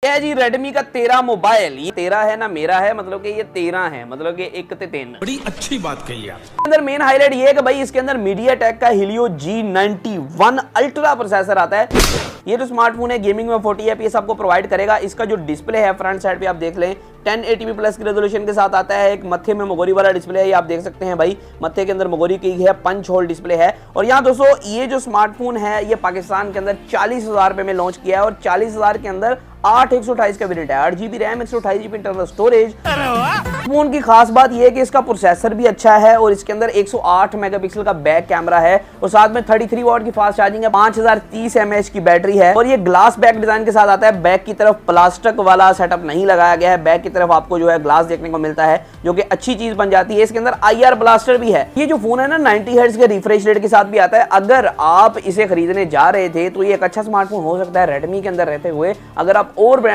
है जी रेडमी का 13 मोबाइल। ये 13 है ना मेरा है, मतलब कि ये 13 है, मतलब कि 1 ते 3। बड़ी अच्छी बात कही आप। अंदर मेन हाईलाइट ये है कि भाई इसके अंदर MediaTek का Helio G91 अल्ट्रा प्रोसेसर आता है। ये जो स्मार्टफोन है गेमिंग में 40 FPS आपको प्रोवाइड करेगा। इसका जो डिस्प्ले है फ्रंट साइड पे आप देख लें 1080p प्लस की रेजोल्यूशन के साथ आता है। एक मत्थे में मोगोरी वाला डिस्प्ले है, ये आप देख सकते हैं भाई, मत्थे के अंदर मोगोरी की है, पंच होल डिस्प्ले है। और यहाँ दोस्तों ये जो स्मार्टफोन है ये पाकिस्तान के अंदर 40,000 रुपए में लॉन्च किया है और 40,000 के अंदर 8 128 का वेरिएंट है, 8GB RAM 128GB internal storage. Phone की खास बात यह है कि इसका प्रोसेसर भी अच्छा है और इसके अंदर 108 मेगापिक्सल का बैक कैमरा है और साथ में 33 वॉट की फास्ट चार्जिंग है, 5030 mAh की बैटरी है और ये ग्लास बैक डिजाइन के साथ आता है। बैक की तरफ प्लास्टिक वाला सेटअप नहीं लगाया गया है, बैक की तरफ आपको जो है ग्लास देखने को मिलता है जो कि अच्छी चीज बन जाती है। इसके अंदर IR ब्लास्टर भी है। ये जो फोन है ना 90 हर्ट्ज के रिफ्रेश रेट के साथ भी आता है। अगर आप इसे खरीदने जा रहे थे तो ये एक अच्छा स्मार्टफोन हो सकता है रेडमी के अंदर रहते हुए। अगर आप और